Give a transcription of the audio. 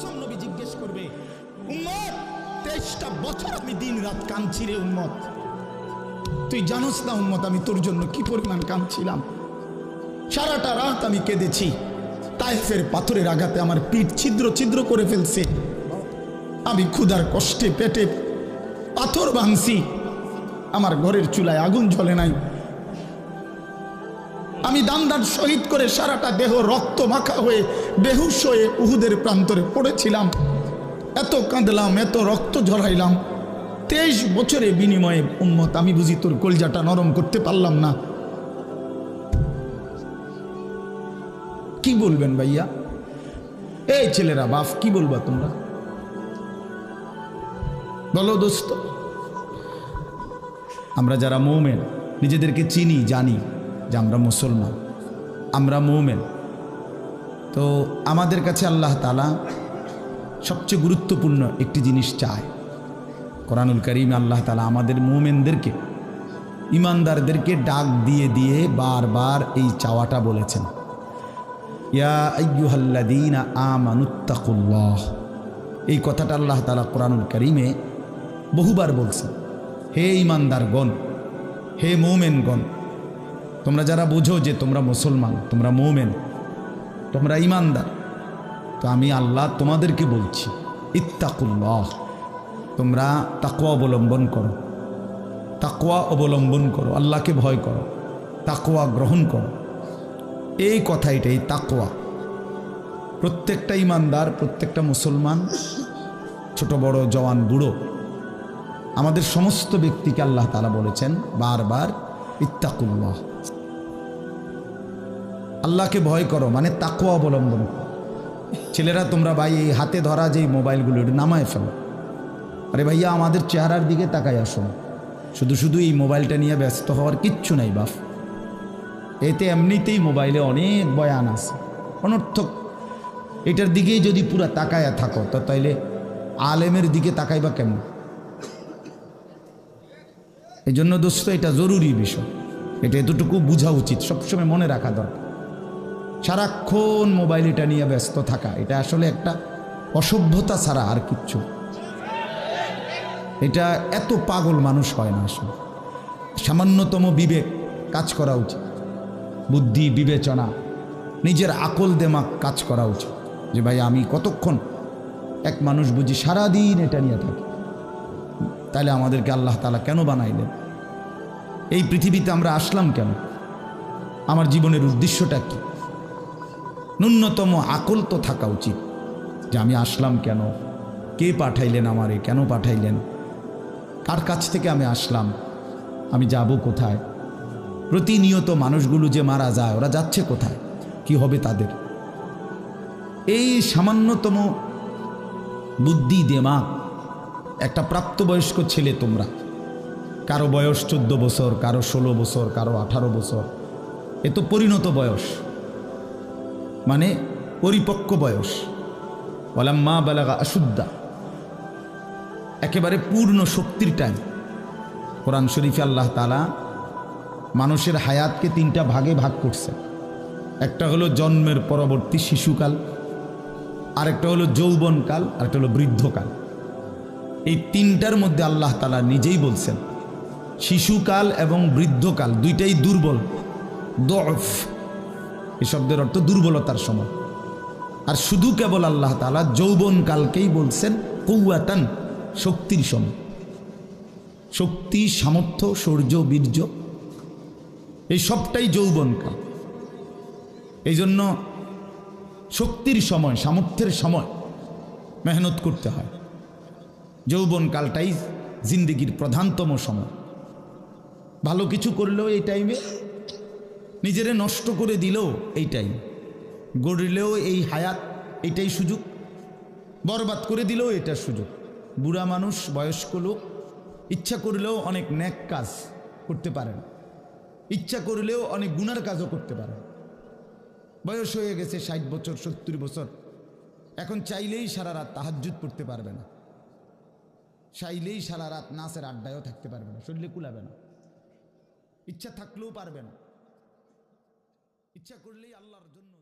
কসম নবী জিজ্ঞেস করবে, উম্মত 23টা বছর আমি দিন রাত কাঁদছি রে উম্মত, তুই জানোস না উম্মত আমি তোর জন্য কি পরিমাণ কাঁদছিলাম। সারাটা রাত আমি কেঁদেছি, তায়েফের পাথরের আঘাতে আমার পিঠ ছিদ্র ছিদ্র করে ফেলছে, আমি ক্ষুধার কষ্টে পেটে পাথর ভাঙছি, আমার ঘরের চুলায় আগুন জ্বলে নাই, আমি দান্দার শহীদ করে সারাটা দেহ রক্ত মাখা হয়ে বেহুশ হয়ে উহুদের প্রান্তরে পড়েছিলাম, এত কাঁদলাম, এত রক্ত ঝরাইলাম, 23 বছরের বিনিময়ে উম্মত আমি বুঝি তোর কলজাটা নরম করতে পারলাম না। কি বলবেন ভাইয়া? এই ছেলেরা বাপ কি বলবা তোমরা বলো দোস্ত? আমরা যারা মুমিন নিজেদেরকে চিনি, জানি যে আমরা মুসলমান, আমরা মুমিন, তো আমাদের কাছে আল্লাহ তাআলা সবচেয়ে গুরুত্বপূর্ণ একটি জিনিস চায়। কোরআনুল কারীমে আল্লাহ তাআলা আমাদের মুমিনদেরকে, ইমানদারদেরকে ডাক দিয়ে দিয়ে বারবার এই চাওয়াটা বলেছেন, ইয়া আইয়ুহাল্লাযীনা আমানুত্তাকুল্লাহ। এই কথাটা আল্লাহ তাআলা কোরআনুল কারীমে বহুবার বলছেন। হে ইমানদারগণ, হে মুমিনগণ, তোমরা যারা বুঝো যে তোমরা মুসলমান, তোমরা মুমিন, তোমরা ইমানদার, তো আমি আল্লাহ তোমাদেরকে বলছি ইত্তাকুল্লাহ, তোমরা তাকওয়া অবলম্বন করো, তাকওয়া অবলম্বন করো, আল্লাহকে ভয় করো, তাকওয়া গ্রহণ করো। এই কথা, এটাই তাকওয়া। প্রত্যেকটা ইমানদার, প্রত্যেকটা মুসলমান, ছোট বড় জওয়ান বুড়ো, আমাদের সমস্ত ব্যক্তিকে আল্লাহ তাআলা বলেছেন বারবার ইত্তাকুল্লাহ, আল্লাহকে ভয় করো, মানে তাকওয়া অবলম্বন করো। ছেলেরা তোমরা ভাই এই হাতে ধরা যে মোবাইলগুলো এটা নামায় ফেলো। আরে ভাইয়া আমাদের চেহারার দিকে তাকাই আসো, শুধু শুধু এই মোবাইলটা নিয়ে ব্যস্ত হওয়ার কিচ্ছু নাই বাপ। এতে এমনিতেই মোবাইলে অনেক বয়ান আছে অনর্থক, এটার দিকেই যদি পুরা তাকায়া থাকো তো তাইলে আলেমের দিকে তাকাইবা কেমন? এই জন্য দোস্ত এটা জরুরি বিষয়, এটা এতটুকু বোঝা উচিত, সবসময় মনে রাখা দরকার। সারাক্ষণ মোবাইল এটা নিয়ে ব্যস্ত থাকা, এটা আসলে একটা অসভ্যতা ছাড়া আর কিচ্ছু। এটা এত পাগল মানুষ হয় না আসলে। সামান্যতম বিবেক কাজ করা উচিত, বুদ্ধি বিবেচনা, নিজের আকল দেমাগ কাজ করা উচিত যে ভাই আমি কতক্ষণ, এক মানুষ বুঝি সারাদিন এটা নিয়ে থাকে, তাহলে আমাদেরকে আল্লাহ তাআলা কেন বানাইলেন? এই পৃথিবীতে আমরা আসলাম কেন? আমার জীবনের উদ্দেশ্যটা কি? ন্যূনতম আকল তো থাকা উচিত যে আমি আসলাম কেন, কে পাঠাইলেন আমারে, কেন পাঠাইলেন, কার কাছ থেকে আমি আসলাম, আমি যাব কোথায়? প্রতিনিয়ত মানুষগুলো যে মারা যায়, ওরা যাচ্ছে কোথায়, কি হবে তাদের? এই সামান্যতম বুদ্ধি দেমাগ একটা প্রাপ্তবয়স্ক ছেলে, তোমরা কারো বয়স 14 বছর, কারো 16 বছর, কারো 18 বছর, এ তো পরিণত বয়স, মানে পরিপক্ক বয়স। ওয়ালাম্মা বালাগা আশুদ্দা, একেবারে পূর্ণ শক্তির টাইম। কোরআন শরীফে আল্লাহ তাআলা মানুষের হায়াতকে 3টা ভাগে ভাগ করছে। একটা হলো জন্মের পরবর্তী শিশুকাল, আরেকটা হলো যৌবনকাল, আরেকটা হলো বৃদ্ধকাল। এই 3টার মধ্যে আল্লাহ তাআলা নিজেই বলছেন শিশুকাল এবং বৃদ্ধকাল দুইটাই দুর্বল, দফ, এই শব্দের অর্থ দুর্বলতার সময়। আর শুধু কেবল আল্লাহ তাআলা যৌবনকালকেই বলছেন কুওয়াতান, শক্তির সময়। শক্তি, সামর্থ্য, শৌর্য, বীর্য, এই সবটাই যৌবনকাল। এই জন্য শক্তির সময়, সামর্থ্যের সময় মেহনত করতে হয়। যৌবনকালটাই জিন্দেগির প্রধানতম সময়। ভালো কিছু করলেও এই টাইমে, নিজেরে নষ্ট করে দিলেও এই টাইম, গড়লেও এই হায়াত, এইটাই সুযোগ, বরবাদ করে দিলেও এটা সুযোগ। বুড়া মানুষ, বয়স্ক লোক ইচ্ছা করলেও অনেক নেক কাজ করতে পারেন, ইচ্ছা করলেও অনেক গুনার কাজও করতে পারেন। বয়স হয়ে গেছে 60 বছর, 70 বছর, এখন চাইলেই সারা রাত তাহাজ্জুদ পড়তে পারবে না, চাইলেই সারা রাত নাচের আড্ডায়ও থাকতে পারবে না, শরীরে কুলাবে না, ইচ্ছা থাকলেও পারবে না। ইচ্ছা করলেই আল্লাহর জন্য